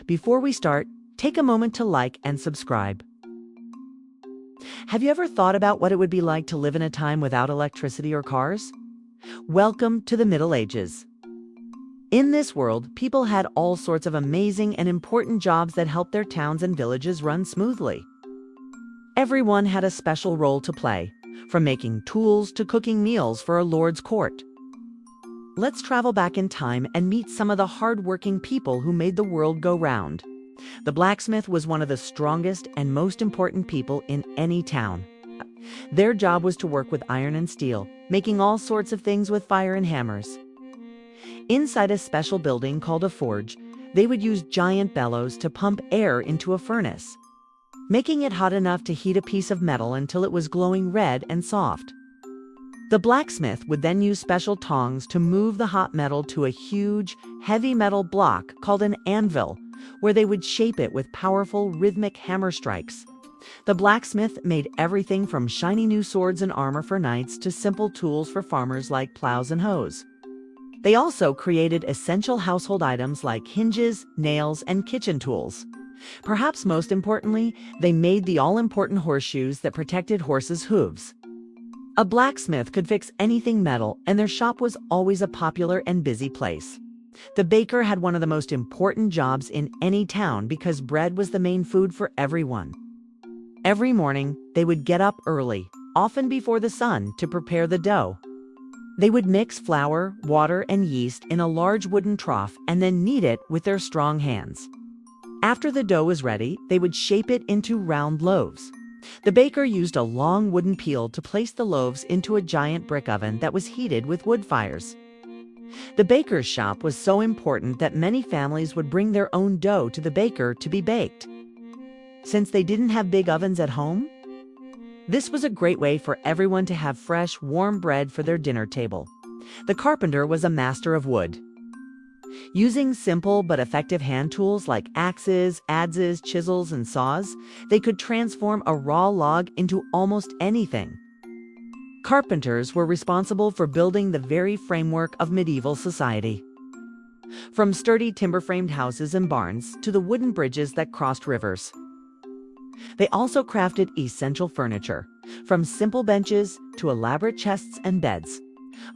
Before we start, take a moment to like and subscribe. Have you ever thought about what it would be like to live in a time without electricity or cars? Welcome to the Middle Ages. In this world, people had all sorts of amazing and important jobs that helped their towns and villages run smoothly. Everyone had a special role to play, from making tools to cooking meals for a lord's court. Let's travel back in time and meet some of the hard-working people who made the world go round. The blacksmith was one of the strongest and most important people in any town. Their job was to work with iron and steel, making all sorts of things with fire and hammers. Inside a special building called a forge, they would use giant bellows to pump air into a furnace, making it hot enough to heat a piece of metal until it was glowing red and soft. The blacksmith would then use special tongs to move the hot metal to a huge, heavy metal block called an anvil, where they would shape it with powerful, rhythmic hammer strikes. The blacksmith made everything from shiny new swords and armor for knights to simple tools for farmers like plows and hoes. They also created essential household items like hinges, nails, and kitchen tools. Perhaps most importantly, they made the all-important horseshoes that protected horses' hooves. A blacksmith could fix anything metal, and their shop was always a popular and busy place. The baker had one of the most important jobs in any town because bread was the main food for everyone. Every morning, they would get up early, often before the sun, to prepare the dough. They would mix flour, water, and yeast in a large wooden trough and then knead it with their strong hands. After the dough was ready, they would shape it into round loaves. The baker used a long wooden peel to place the loaves into a giant brick oven that was heated with wood fires. The baker's shop was so important that many families would bring their own dough to the baker to be baked. Since they didn't have big ovens at home, this was a great way for everyone to have fresh, warm bread for their dinner table. The carpenter was a master of wood. Using simple but effective hand tools like axes, adzes, chisels, and saws, they could transform a raw log into almost anything. Carpenters were responsible for building the very framework of medieval society. From sturdy timber-framed houses and barns to the wooden bridges that crossed rivers. They also crafted essential furniture, from simple benches to elaborate chests and beds.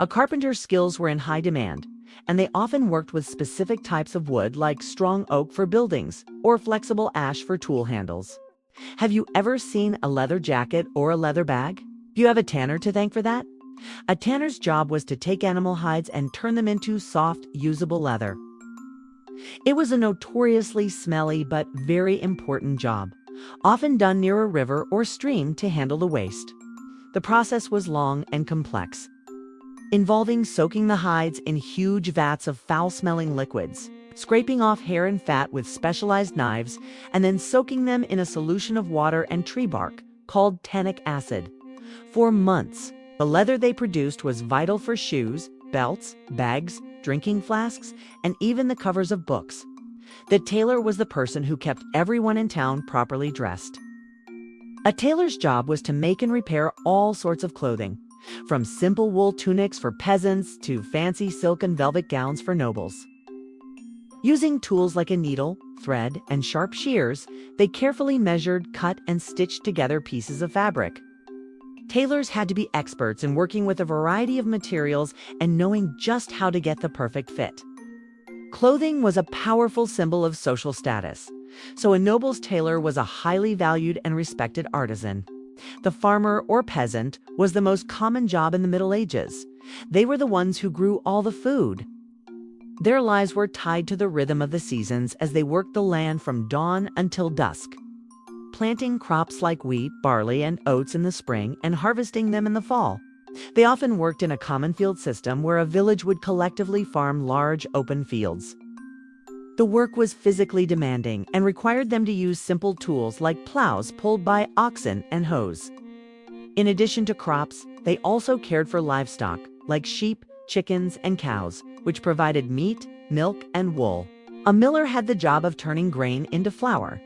A carpenter's skills were in high demand, and they often worked with specific types of wood like strong oak for buildings or flexible ash for tool handles. Have you ever seen a leather jacket or a leather bag? Do you have a tanner to thank for that? A tanner's job was to take animal hides and turn them into soft, usable leather. It was a notoriously smelly but very important job, often done near a river or stream to handle the waste. The process was long and complex, involving soaking the hides in huge vats of foul-smelling liquids, scraping off hair and fat with specialized knives, and then soaking them in a solution of water and tree bark called tannic acid. For months, the leather they produced was vital for shoes, belts, bags, drinking flasks, and even the covers of books. The tailor was the person who kept everyone in town properly dressed. A tailor's job was to make and repair all sorts of clothing, from simple wool tunics for peasants to fancy silk and velvet gowns for nobles. Using tools like a needle, thread, and sharp shears, they carefully measured, cut, and stitched together pieces of fabric. Tailors had to be experts in working with a variety of materials and knowing just how to get the perfect fit. Clothing was a powerful symbol of social status, so a noble's tailor was a highly valued and respected artisan. The farmer or peasant was the most common job in the Middle Ages. They were the ones who grew all the food. Their lives were tied to the rhythm of the seasons as they worked the land from dawn until dusk, planting crops like wheat, barley, and oats in the spring and harvesting them in the fall. They often worked in a common field system where a village would collectively farm large open fields. The work was physically demanding and required them to use simple tools like plows pulled by oxen and hoes. In addition to crops, they also cared for livestock like sheep, chickens, and cows, which provided meat, milk, and wool. A miller had the job of turning grain into flour.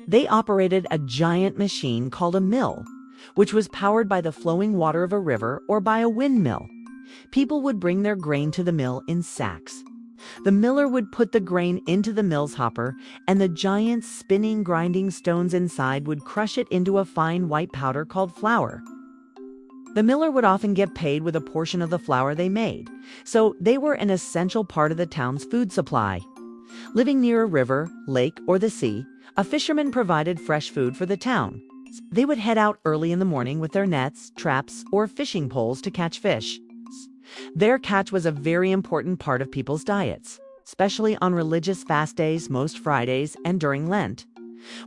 They operated a giant machine called a mill, which was powered by the flowing water of a river or by a windmill. People would bring their grain to the mill in sacks. The miller would put the grain into the mill's hopper, and the giant spinning grinding stones inside would crush it into a fine white powder called flour. The miller would often get paid with a portion of the flour they made, so they were an essential part of the town's food supply. Living near a river, lake, or the sea, a fisherman provided fresh food for the town. They would head out early in the morning with their nets, traps, or fishing poles to catch fish. Their catch was a very important part of people's diets, especially on religious fast days, most Fridays, and during Lent.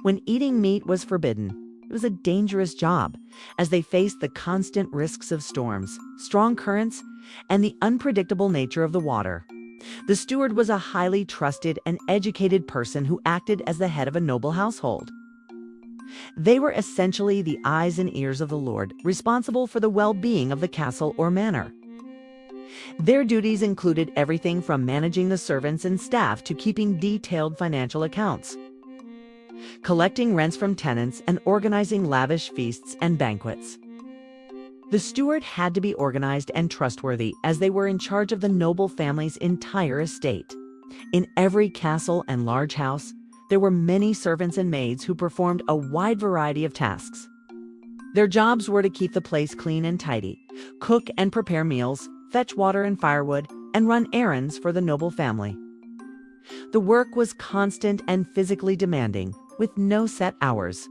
When eating meat was forbidden, it was a dangerous job, as they faced the constant risks of storms, strong currents, and the unpredictable nature of the water. The steward was a highly trusted and educated person who acted as the head of a noble household. They were essentially the eyes and ears of the Lord, responsible for the well-being of the castle or manor. Their duties included everything from managing the servants and staff to keeping detailed financial accounts, collecting rents from tenants, and organizing lavish feasts and banquets. The steward had to be organized and trustworthy, as they were in charge of the noble family's entire estate. In every castle and large house, there were many servants and maids who performed a wide variety of tasks. Their jobs were to keep the place clean and tidy, cook and prepare meals, fetch water and firewood, and run errands for the noble family. The work was constant and physically demanding, with no set hours.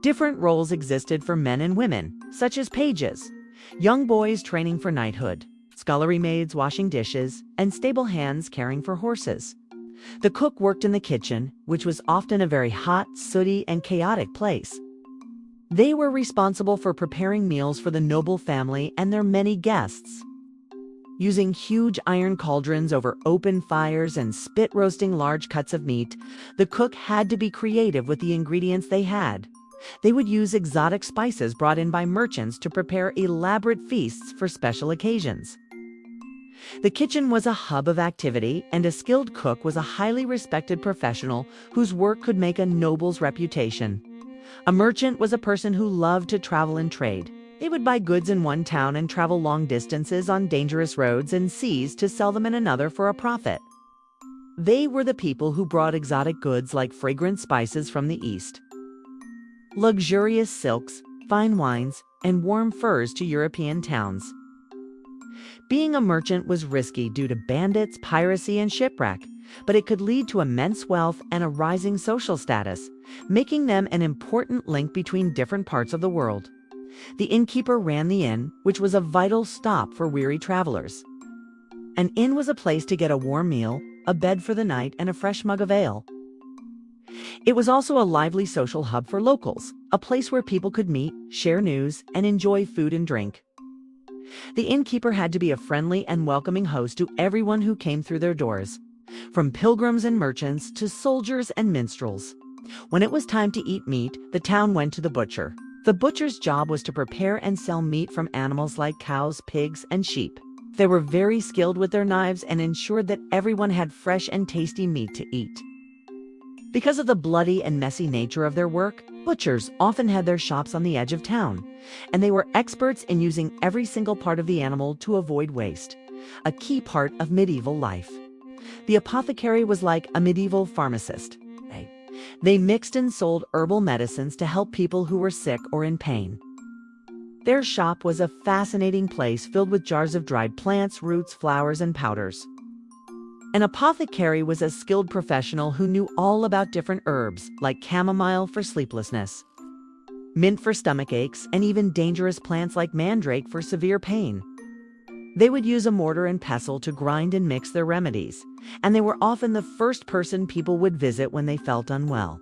Different roles existed for men and women, such as pages, young boys training for knighthood, scullery maids washing dishes, and stable hands caring for horses. The cook worked in the kitchen, which was often a very hot, sooty, and chaotic place. They were responsible for preparing meals for the noble family and their many guests. Using huge iron cauldrons over open fires and spit roasting large cuts of meat, the cook had to be creative with the ingredients they had. They would use exotic spices brought in by merchants to prepare elaborate feasts for special occasions. The kitchen was a hub of activity, and a skilled cook was a highly respected professional whose work could make a noble's reputation. A merchant was a person who loved to travel and trade. They would buy goods in one town and travel long distances on dangerous roads and seas to sell them in another for a profit. They were the people who brought exotic goods like fragrant spices from the East, luxurious silks, fine wines, and warm furs to European towns. Being a merchant was risky due to bandits, piracy, and shipwreck, but it could lead to immense wealth and a rising social status, making them an important link between different parts of the world. The innkeeper ran the inn, which was a vital stop for weary travelers. An inn was a place to get a warm meal, a bed for the night, and a fresh mug of ale. It was also a lively social hub for locals, a place where people could meet, share news, and enjoy food and drink. The innkeeper had to be a friendly and welcoming host to everyone who came through their doors, from pilgrims and merchants to soldiers and minstrels. When it was time to eat meat, the town went to the butcher. The butcher's job was to prepare and sell meat from animals like cows, pigs, and sheep. They were very skilled with their knives and ensured that everyone had fresh and tasty meat to eat. Because of the bloody and messy nature of their work, butchers often had their shops on the edge of town, and they were experts in using every single part of the animal to avoid waste, a key part of medieval life. The apothecary was like a medieval pharmacist. They mixed and sold herbal medicines to help people who were sick or in pain. Their shop was a fascinating place filled with jars of dried plants, roots, flowers, and powders. An apothecary was a skilled professional who knew all about different herbs, like chamomile for sleeplessness, mint for stomach aches, and even dangerous plants like mandrake for severe pain. They would use a mortar and pestle to grind and mix their remedies, and they were often the first person people would visit when they felt unwell.